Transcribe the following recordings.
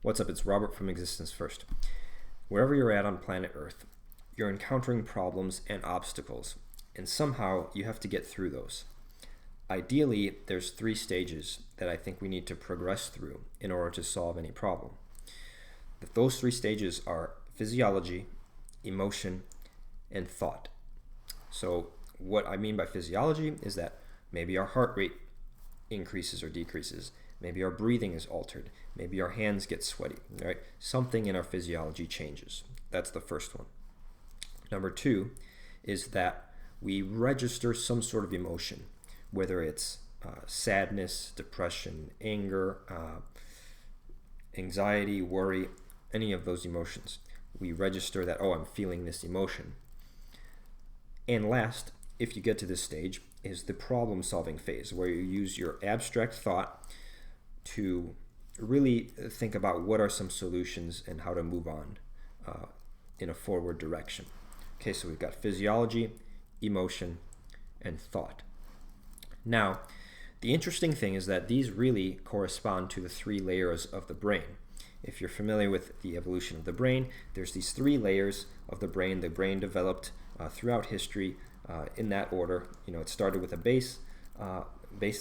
What's up? It's Robert from Existence First. Wherever you're at on planet Earth, you're encountering problems and obstacles, and somehow you have to get through those. Ideally, there's 3 stages that I think we need to progress through in order to solve any problem. Those 3 stages are physiology, emotion, and thought. So what I mean by physiology is that maybe our heart rate increases or decreases. Maybe our breathing is altered. Maybe our hands get sweaty, right? Something in our physiology changes. That's the first one. Number 2 is that we register some sort of emotion, whether it's sadness, depression, anger, anxiety, worry, any of those emotions. We register that, oh, I'm feeling this emotion. And last, if you get to this stage, is the problem-solving phase, where you use your abstract thought to really think about what are some solutions and how to move on in a forward direction. Okay, so we've got physiology, emotion, and thought. Now, the interesting thing is that these really correspond to the 3 layers of the brain. If you're familiar with the evolution of the brain, there's these 3 layers of the brain. The brain developed throughout history in that order. It started with a base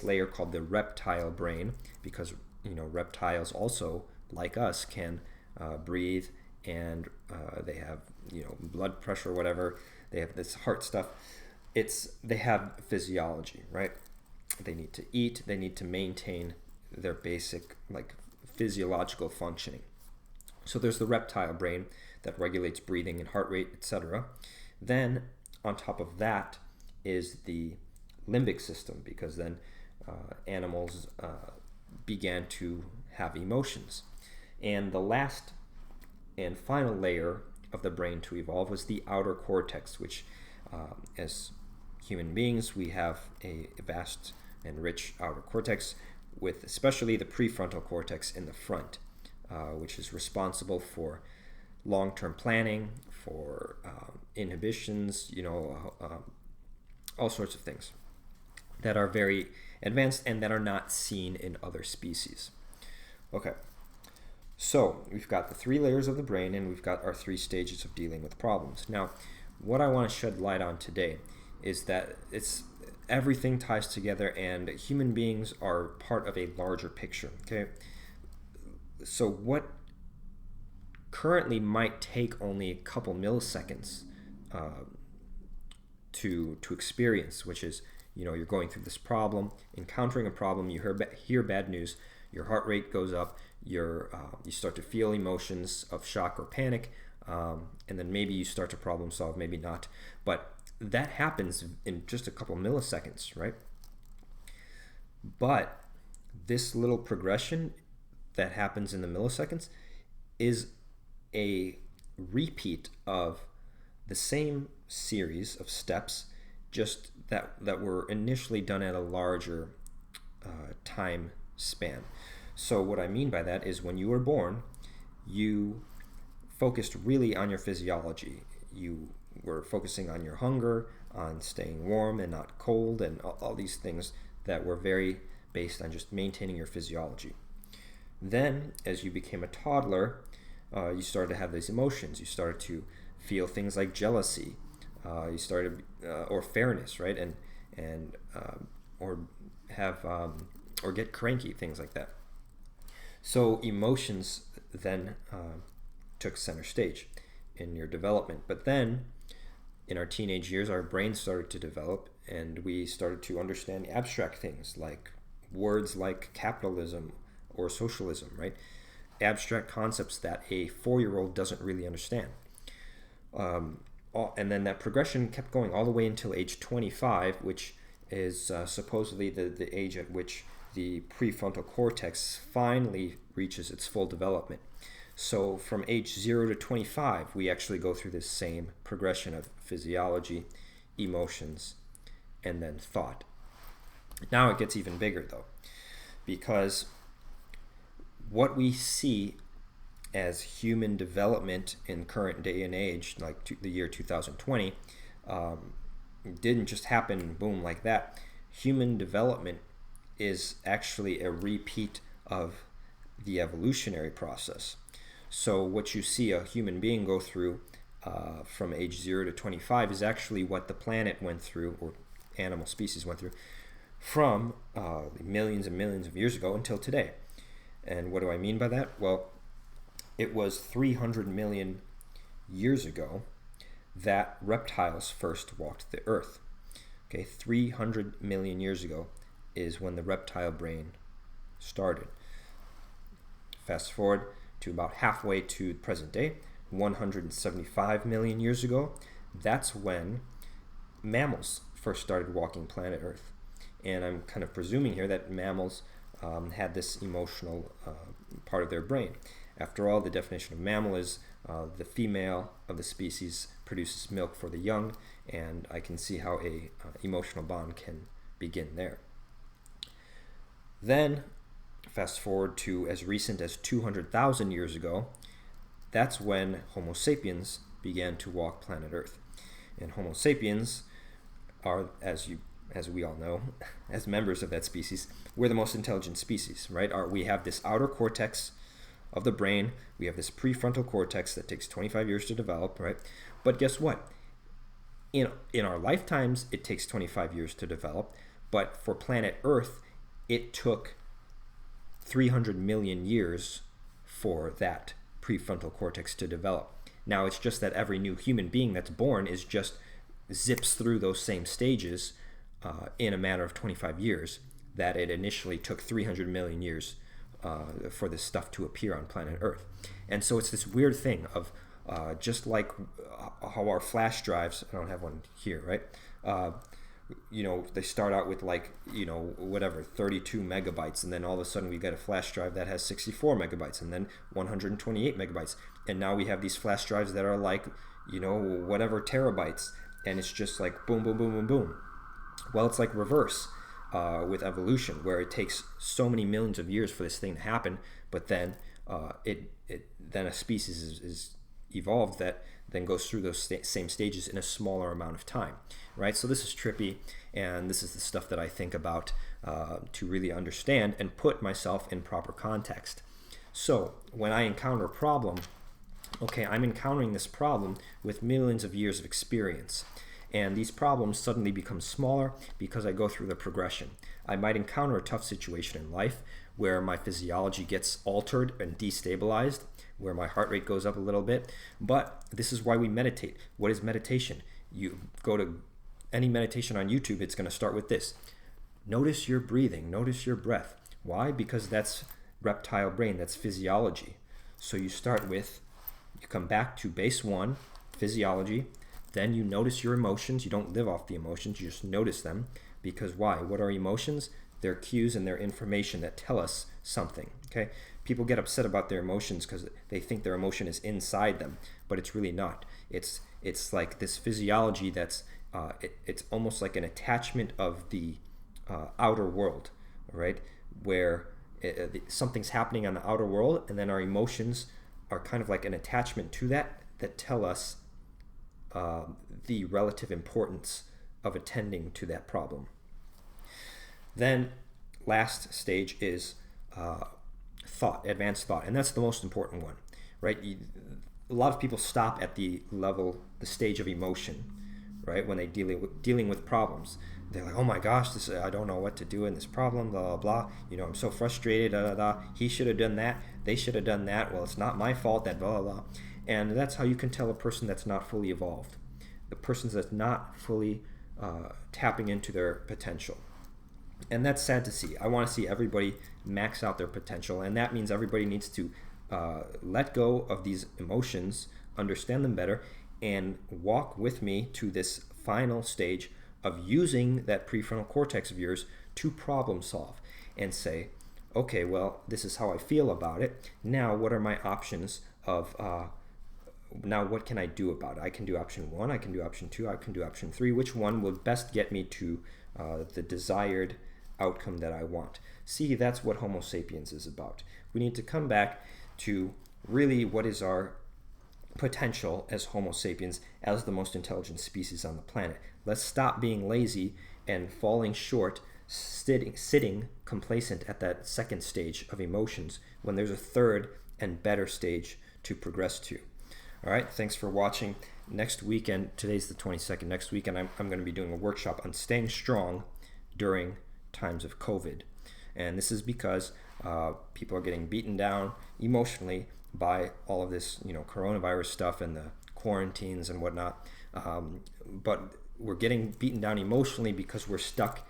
layer called the reptile brain, because reptiles also, like us, can breathe, and they have blood pressure, whatever. They have this heart stuff. They have physiology, right? They need to eat. They need to maintain their basic physiological functioning. So there's the reptile brain that regulates breathing and heart rate, etc. Then on top of that is the limbic system, because then animals began to have emotions. And the last and final layer of the brain to evolve was the outer cortex, which as human beings, we have a vast and rich outer cortex, with especially the prefrontal cortex in the front, which is responsible for long-term planning, for inhibitions, all sorts of things that are very advanced and that are not seen in other species. Okay, so we've got the 3 layers of the brain, and we've got our 3 stages of dealing with problems. Now, what I want to shed light on today is that everything ties together, and human beings are part of a larger picture. Okay, so what currently might take only a couple milliseconds to experience, which is you're going through this problem, encountering a problem, you hear bad news, your heart rate goes up, you start to feel emotions of shock or panic, and then maybe you start to problem solve, maybe not, but that happens in just a couple milliseconds, right? But this little progression that happens in the milliseconds is a repeat of the same series of steps, just that were initially done at a larger time span. So what I mean by that is, when you were born, you focused really on your physiology. You were focusing on your hunger, on staying warm and not cold, and all these things that were very based on just maintaining your physiology. Then, as you became a toddler, you started to have these emotions. You started to feel things like jealousy. You started, or fairness, right? Or get cranky, things like that. So emotions then took center stage in your development. But then, in our teenage years, our brains started to develop, and we started to understand abstract things, like words like capitalism or socialism, right? Abstract concepts that a 4-year-old doesn't really understand. And then that progression kept going all the way until age 25, which is supposedly the age at which the prefrontal cortex finally reaches its full development. So from age 0 to 25, we actually go through this same progression of physiology, emotions, and then thought. Now it gets even bigger, though, because what we see as human development in current day and age, like the year 2020, didn't just happen boom like that. Human development is actually a repeat of the evolutionary process. So what you see a human being go through from age 0 to 25 is actually what the planet went through, or animal species went through, from millions and millions of years ago until today. And what do I mean by that? Well, it was 300 million years ago that reptiles first walked the earth. Okay, 300 million years ago is when the reptile brain started. Fast forward to about halfway to present day, 175 million years ago, that's when mammals first started walking planet Earth. And I'm kind of presuming here that mammals had this emotional part of their brain. After all, the definition of mammal is the female of the species produces milk for the young, and I can see how a emotional bond can begin there. Then, fast forward to as recent as 200,000 years ago, that's when Homo sapiens began to walk planet Earth. And Homo sapiens are, as we all know, as members of that species, we're the most intelligent species, right? We have this outer cortex of the brain. We have this prefrontal cortex that takes 25 years to develop, right? But guess what? In our lifetimes, it takes 25 years to develop. But for planet Earth, it took 300 million years for that prefrontal cortex to develop. Now, it's just that every new human being that's born is just zips through those same stages in a matter of 25 years that it initially took 300 million years for this stuff to appear on planet Earth. And so it's this weird thing of just like how our flash drives, I don't have one here, right? They start out with 32 megabytes, and then all of a sudden we get a flash drive that has 64 megabytes, and then 128 megabytes. And now we have these flash drives that are whatever terabytes, and it's just like boom, boom, boom, boom, boom. Well, it's like reverse with evolution, where it takes so many millions of years for this thing to happen, but then then a species is evolved that then goes through those same stages in a smaller amount of time, right? So this is trippy, and this is the stuff that I think about to really understand and put myself in proper context. So when I encounter a problem, okay, I'm encountering this problem with millions of years of experience. And these problems suddenly become smaller because I go through the progression. I might encounter a tough situation in life where my physiology gets altered and destabilized, where my heart rate goes up a little bit. But this is why we meditate. What is meditation? You go to any meditation on YouTube, it's going to start with this. Notice your breathing, notice your breath. Why? Because that's reptile brain, that's physiology. So you come back to base 1, physiology. Then you notice your emotions. You don't live off the emotions, you just notice them. Because why? What are emotions? They're cues and they're information that tell us something. Okay? People get upset about their emotions because they think their emotion is inside them, but it's really not. It's like this physiology that's it's almost like an attachment of the outer world, right? Where something's happening on the outer world, and then our emotions are kind of like an attachment to that tell us the relative importance of attending to that problem. Then last stage is thought, advanced thought, and that's the most important one, right? A lot of people stop at the stage of emotion, right? When they dealing with problems, they're like, oh my gosh, I don't know what to do in this problem, blah blah blah. I'm so frustrated. He should have done that. They should have done that. Well, it's not my fault. That blah blah blah. And that's how you can tell a person that's not fully evolved, the person that's not fully tapping into their potential. And that's sad to see. I want to see everybody max out their potential, and that means everybody needs to let go of these emotions, understand them better, and walk with me to this final stage of using that prefrontal cortex of yours to problem solve and say, okay, well, this is how I feel about it. Now, what are my options of now what can I do about it? I can do option 1, I can do option 2, I can do option 3. Which one will best get me to the desired outcome that I want? See, that's what Homo sapiens is about. We need to come back to really what is our potential as Homo sapiens, as the most intelligent species on the planet. Let's stop being lazy and falling short sitting complacent at that second stage of emotions when there's a third and better stage to progress to. All right, thanks for watching. Next weekend, today's the 22nd, next weekend I'm going to be doing a workshop on staying strong during times of COVID. And this is because people are getting beaten down emotionally by all of this, coronavirus stuff and the quarantines and whatnot. But we're getting beaten down emotionally because we're stuck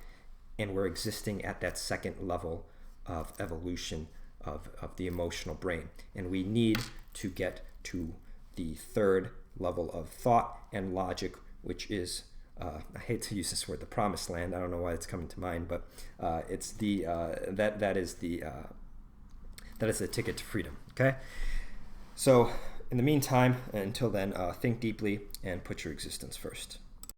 and we're existing at that second level of evolution of the emotional brain. And we need to get to the third level of thought and logic, which is, I hate to use this word, the promised land. I don't know why it's coming to mind, but it's that is the ticket to freedom. Okay, so in the meantime, until then, think deeply and put your existence first.